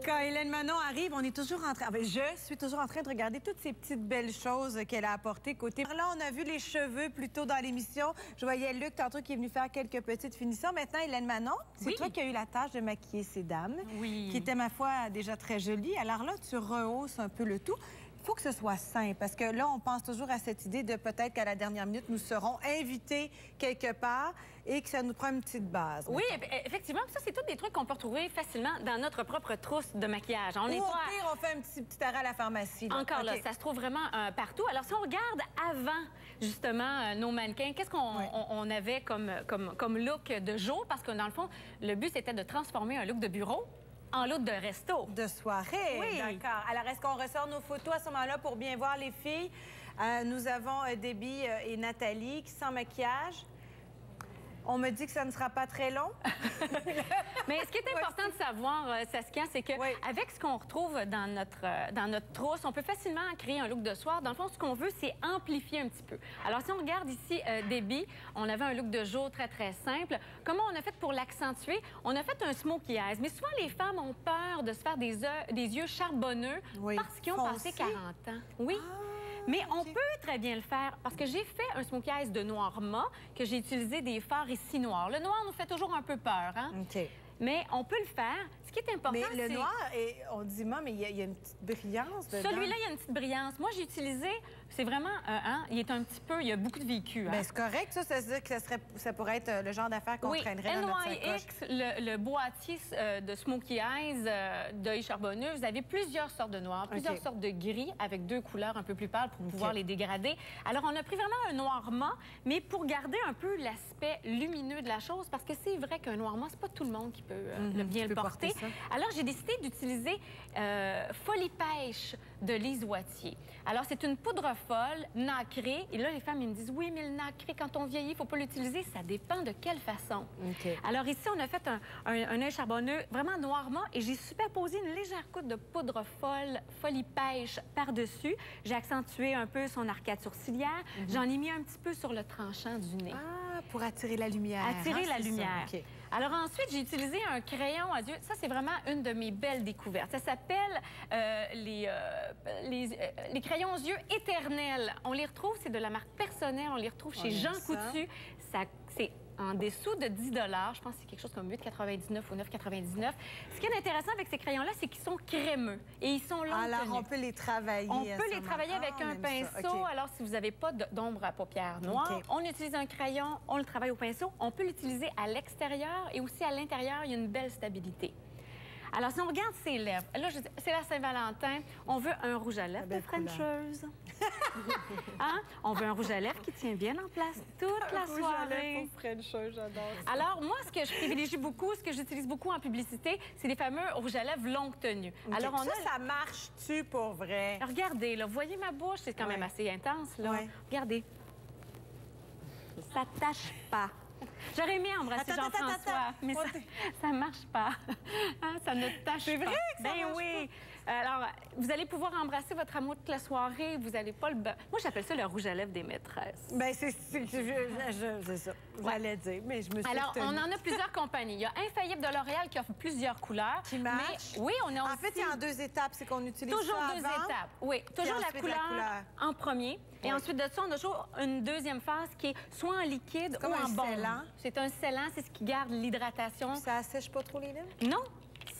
Quand Hélène Manon arrive, on est toujours en train... je suis toujours en train de regarder toutes ces petites belles choses qu'elle a apportées côté... Là, on a vu les cheveux plus tôt dans l'émission. Je voyais Luc tantôt qui est venu faire quelques petites finitions. Maintenant, Hélène Manon, c'est toi qui as eu la tâche de maquiller ces dames, qui étaient, ma foi, déjà très jolies. Alors là, tu rehausses un peu le tout. Il faut que ce soit simple, parce que là, on pense toujours à cette idée de peut-être qu'à la dernière minute, nous serons invités quelque part et que ça nous prend une petite base. Oui, effectivement. Ça, c'est tous des trucs qu'on peut retrouver facilement dans notre propre trousse de maquillage. On est au pire, on fait un petit arrêt à la pharmacie. Là. Encore là, ça se trouve vraiment partout. Alors, si on regarde avant, justement, nos mannequins, qu'est-ce qu'on avait comme look de jour? Parce que, dans le fond, le but, c'était de transformer un look de bureau en look de resto. De soirée, oui. D'accord. Alors, est-ce qu'on ressort nos photos à ce moment-là pour bien voir les filles? Nous avons Debbie et Nathalie qui sont en maquillage. On me dit que ça ne sera pas très long. Mais ce qui est important de savoir, Saskia, c'est qu'avec ce qu'on retrouve dans notre trousse, on peut facilement créer un look de soir. Dans le fond, ce qu'on veut, c'est amplifier un petit peu. Alors, si on regarde ici Debbie, on avait un look de jour très, très simple. Comment on a fait pour l'accentuer? On a fait un smokey eyes. Mais souvent, les femmes ont peur de se faire des yeux charbonneux parce qu'ils ont passé 40 ans. Oui. Mais on peut très bien le faire parce que j'ai fait un smokey eyes de noir mat, que j'ai utilisé des fards ici noirs. Le noir nous fait toujours un peu peur, hein? OK. Mais on peut le faire. Ce qui est important, c'est... Mais le noir, on dit, mais il y a une petite brillance dedans. Celui-là, il y a une petite brillance. Moi, j'ai utilisé... C'est vraiment... il est un petit peu... Il y a beaucoup de vécu. Hein? Bien, c'est correct, ça. Ça veut dire que ça pourrait être le genre d'affaires qu'on traînerait dans notre sacoche. NYX, le boîtier de Smokey Eyes d'œil charbonneux, vous avez plusieurs sortes de noirs, plusieurs sortes de gris avec deux couleurs un peu plus pâles pour pouvoir les dégrader. Alors, on a pris vraiment un noir mat, mais pour garder un peu l'aspect lumineux de la chose, parce que c'est vrai qu'un noir mat, c'est pas tout le monde qui peut bien le porter. Alors, j'ai décidé d'utiliser Folie Pêche de Lise Wattier. Alors, c'est une poudre folle, nacrée. Et là, les femmes, ils me disent, oui, mais le nacré, quand on vieillit, il ne faut pas l'utiliser. Ça dépend de quelle façon. Alors, ici, on a fait un œil charbonneux vraiment noir mat et j'ai superposé une légère goutte de poudre folle, Folie Pêche par-dessus. J'ai accentué un peu son arcade sourcilière. J'en ai mis un petit peu sur le tranchant du nez. Ah, pour attirer la lumière. Attirer la lumière. Alors ensuite, j'ai utilisé un crayon à yeux. Ça, c'est vraiment une de mes belles découvertes. Ça s'appelle les crayons aux yeux éternels. On les retrouve, c'est de la marque Personnelle. On les retrouve chez Jean Coutu. C'est en dessous de 10 $. Je pense que c'est quelque chose comme 8,99 ou 9,99. Ce qui est intéressant avec ces crayons-là, c'est qu'ils sont crémeux et ils sont longs. Alors, on peut les travailler. On peut les travailler avec un pinceau. Alors, si vous n'avez pas d'ombre à paupières noires, on utilise un crayon, on le travaille au pinceau. On peut l'utiliser à l'extérieur et aussi à l'intérieur. Il y a une belle stabilité. Alors, si on regarde ses lèvres, là, c'est la Saint-Valentin, on veut un rouge à lèvres de Frencheuse. Hein? On veut un rouge à lèvres qui tient bien en place toute la soirée. J'adore ça. Alors, moi, ce que je privilégie beaucoup, ce que j'utilise beaucoup en publicité, c'est les fameux rouges à lèvres longue tenue. Alors, ça marche-tu pour vrai? Regardez, là, vous voyez ma bouche, c'est quand même assez intense, là. Regardez. Ça tâche pas. J'aurais aimé embrasser Jean-François, mais ça ne marche pas. Hein, ça ne tâche pas. C'est vrai que ça marche oui. Alors, vous allez pouvoir embrasser votre amour toute la soirée. Vous n'allez pas le... Moi, j'appelle ça le rouge à lèvres des maîtresses. Bien, c'est ça. J'allais dire, mais je me suis Alors, on en a plusieurs compagnies. Il y a Infaillible de L'Oréal qui offre plusieurs couleurs. Qui marche. Oui, on a aussi... En fait, il y a en 2 étapes. C'est qu'on utilise toujours ça deux avant, étapes. Oui, toujours la couleur en premier. Et ensuite de ça, on a toujours une deuxième phase qui est soit en liquide ou en baume. C'est un scellant, c'est ce qui garde l'hydratation. Ça assèche pas trop les lèvres? Non.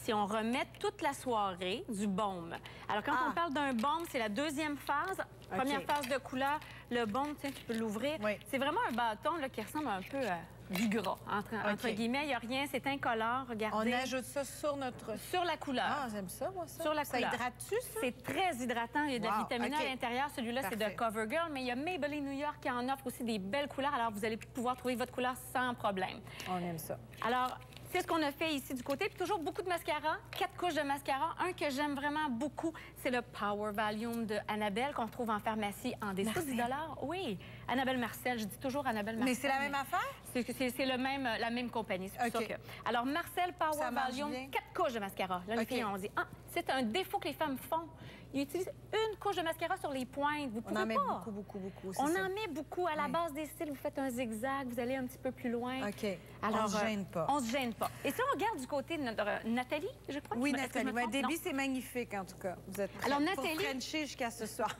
Si on remet toute la soirée du baume. Alors, quand on parle d'un baume, c'est la deuxième phase. Première phase de couleur. Le baume, tu peux l'ouvrir. C'est vraiment un bâton là, qui ressemble un peu à du gras, entre guillemets. Il n'y a rien, c'est incolore. Regardez. On ajoute ça sur notre... Sur la couleur. Ah, j'aime ça, moi, ça. Sur la couleur. Ça hydrate-tu, ça? C'est très hydratant. Il y a de la vitamine A à l'intérieur. Celui-là, c'est de CoverGirl. Mais il y a Maybelline New York qui en offre aussi des belles couleurs. Alors, vous allez pouvoir trouver votre couleur sans problème. On aime ça. Alors... C'est ce qu'on a fait ici du côté. Puis toujours beaucoup de mascara, 4 couches de mascara. Un que j'aime vraiment beaucoup, c'est le Power Volume de Annabelle qu'on retrouve en pharmacie en dessous de 10 $. Oui, Annabelle Marcel, je dis toujours Annabelle Marcel. Mais c'est la même affaire? C'est la même compagnie, c'est pour ça que... Alors, Marcel Power Volume, 4 couches de mascara. Là, les filles, on dit, c'est un défaut que les femmes font. Ils utilisent une couche de mascara sur les pointes. Vous pouvez pas. On en met beaucoup. On en met beaucoup. À la base des cils, vous faites un zigzag, vous allez un petit peu plus loin. OK. Alors, on se gêne pas. On se gêne pas. Et si on regarde du côté de notre Nathalie, je crois. Oui, Nathalie. Début, c'est magnifique, en tout cas. Vous êtes prête alors, Nathalie... pour Frencher jusqu'à ce soir.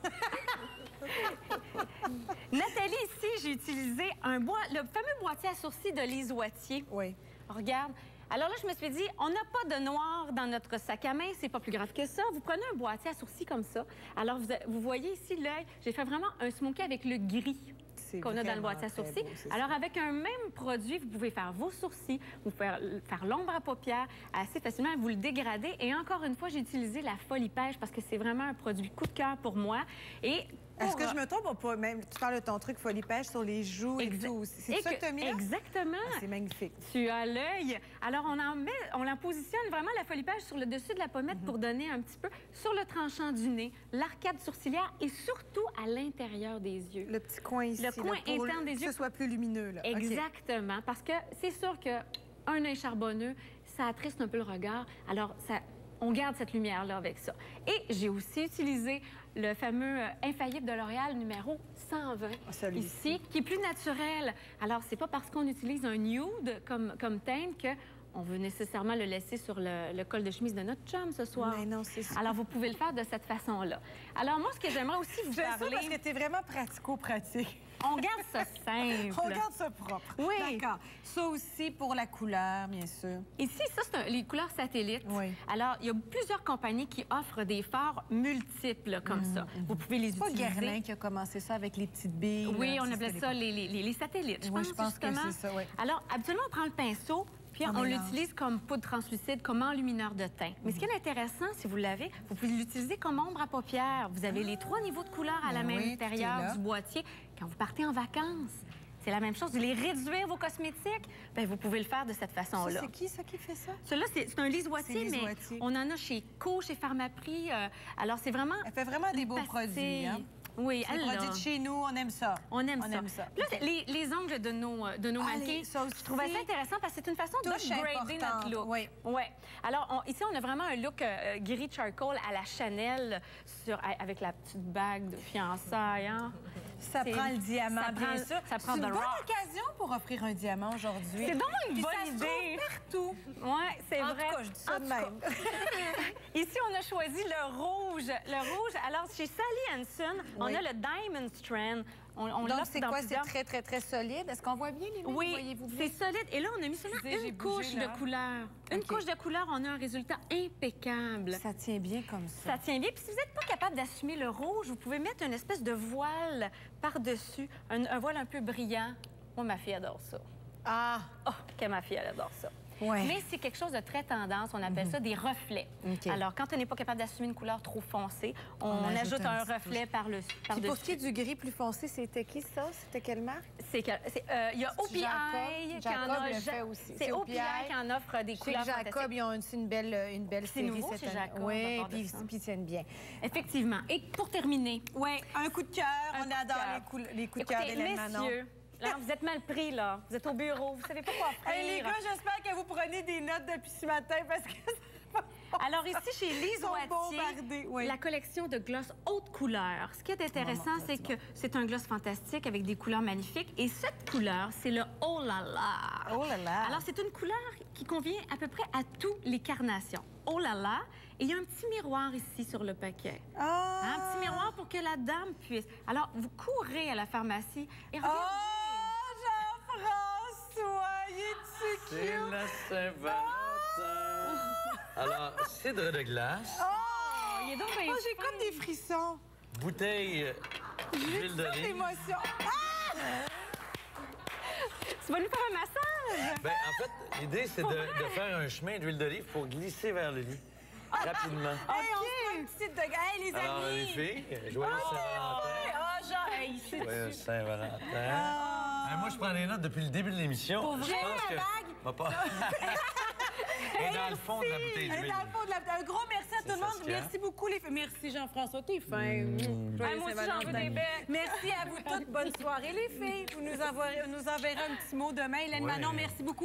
Nathalie, ici, j'ai utilisé le fameux boîtier à sourcils de Lise Wattier. Oui. Regarde. Alors là, je me suis dit, on n'a pas de noir dans notre sac à main, c'est pas plus grave que ça. Vous prenez un boîtier à sourcils comme ça. Alors, vous voyez ici l'œil, j'ai fait vraiment un smoky avec le gris qu'on a dans le boîtier à sourcils. Beau, alors, avec un même produit, vous pouvez faire vos sourcils, vous faire l'ombre à paupières assez facilement, vous le dégradez. Et encore une fois, j'ai utilisé la Folie Pêche parce que c'est vraiment un produit coup de cœur pour moi. Et est-ce que je me trompe ou pas? Même, tu parles de ton truc Folie Pêche sur les joues et tout. C'est ça que tu as mis là? Exactement. C'est magnifique. Tu as l'œil. Alors, on la positionne vraiment, la Folie Pêche, sur le dessus de la pommette pour donner un petit peu sur le tranchant du nez, l'arcade sourcilière et surtout à l'intérieur des yeux. Le petit coin ici. Le coin interne des yeux. Que ce soit plus lumineux. Là. Exactement. Parce que c'est sûr qu'un œil charbonneux, ça attriste un peu le regard. Alors, on garde cette lumière-là avec ça. Et j'ai aussi utilisé le fameux Infaillible de L'Oréal numéro 120, ici, qui est plus naturel. Alors, c'est pas parce qu'on utilise un nude comme teinte que on veut nécessairement le laisser sur le col de chemise de notre chum ce soir. Mais non, c'est ça. Alors, vous pouvez le faire de cette façon-là. Alors, moi, ce que j'aimerais aussi vous parler... C'est ça parce que t'es vraiment pratico-pratique. On garde ça simple. On garde ça propre. Oui. D'accord. Ça aussi pour la couleur, bien sûr. Ici, ça, c'est les couleurs satellites. Oui. Alors, il y a plusieurs compagnies qui offrent des fards multiples comme ça. Vous pouvez les utiliser. C'est pas Guerlain qui a commencé ça avec les petites billes. Oui, on appelait ça les satellites, je pense que c'est ça, oui. Alors, habituellement, on prend le pinceau, puis on l'utilise comme poudre translucide, comme enlumineur de teint. Mais ce qui est intéressant, si vous l'avez, vous pouvez l'utiliser comme ombre à paupières. Vous avez les 3 niveaux de couleur à l'intérieur du boîtier. Quand vous partez en vacances, c'est la même chose. Vous voulez réduire vos cosmétiques, bien, vous pouvez le faire de cette façon-là. C'est qui, ça, qui fait ça? Celui-là, c'est un Lise Wattier, mais on en a chez Co, chez Pharmaprix. Alors, c'est vraiment... Elle fait vraiment des beaux produits, hein? Oui, elle produit de chez nous, on aime ça. On aime ça. Là, les ongles de nos mannequins, je trouvais ça intéressant parce que c'est une façon d'upgrader notre look. Oui. Alors, ici, on a vraiment un look gris charcoal à la Chanel avec la petite bague de fiançailles. Hein? Ça prend le diamant, bien sûr. Ça prend c'est une bonne occasion pour offrir un diamant aujourd'hui. C'est donc une bonne idée. Partout. Oui, c'est vrai. En tout cas, je dis ça de même. Ici, on a choisi le rouge. Le rouge, alors, chez Sally Hansen, on a le Diamond Strand. Donc, c'est quoi? C'est très, très, très solide. Est-ce qu'on voit bien les mains? Oui, c'est solide. Et là, on a mis seulement une couche de couleur. Une couche de couleur, on a un résultat impeccable. Ça tient bien comme ça. Ça tient bien. Puis si vous n'êtes pas capable d'assumer le rouge, vous pouvez mettre une espèce de voile par-dessus, un voile un peu brillant. Moi, ma fille adore ça. Ah! Oh, que ma fille, elle adore ça. Ouais. Mais c'est quelque chose de très tendance. On appelle ça des reflets. Alors, quand on n'est pas capable d'assumer une couleur trop foncée, on ajoute un reflet par-dessus. Pour ce qui est du gris plus foncé, c'était qui ça? C'était quelle marque? Il y a OPI qui en a... C'est OPI qui en offre des couleurs fantastiques. Jacob, ils ont une belle série nouveau chez Jacob. Oui, puis ils tiennent bien. Effectivement. Et pour terminer... Oui, un coup de cœur. On adore les coups de cœur d'Hélène Manon. Messieurs, là, vous êtes mal pris, là. Vous êtes au bureau, vous savez pas quoi faire. Hey, les gars, j'espère que vous prenez des notes depuis ce matin parce que... Alors ici, chez Lise Wattier, la collection de gloss haute couleur. Ce qui est intéressant, c'est que c'est un gloss fantastique avec des couleurs magnifiques. Et cette couleur, c'est le Oh là là. Oh là là. Alors, c'est une couleur qui convient à peu près à tous les carnations. Oh là là. Et il y a un petit miroir ici sur le paquet. Un petit miroir pour que la dame puisse... Alors, vous courez à la pharmacie et regardez... Oh, Jean-François, il est-tu cute? C'est la Saint-Valentin. Alors, cidre de glace. Oh, il est donc bien j'ai comme des frissons. Bouteille d'huile d'olive. D'émotion. Tu vas nous faire un massage? Ben, en fait, l'idée, c'est de faire un chemin d'huile d'olive pour glisser vers le lit. Rapidement. Hey, on se fait une petite de... Hey, les amis! Alors, les filles, joyeux Saint-Valentin. Joyeux Saint-Valentin. Moi, je prends les notes depuis le début de l'émission. Pour vrai, je pense la bague? Papa. Elle est dans le fond de la bouteille Elle est d'huile. dans le fond de la bouteille. Un gros merci à tout le monde. Saskia. Merci beaucoup, les filles. Merci, Jean-François. T'es fin. Ah, moi aussi, j'en veux des becs. Merci à vous toutes. Bonne soirée, les filles. Vous nous enverrez un petit mot demain. Hélène Ouais. Manon, merci beaucoup.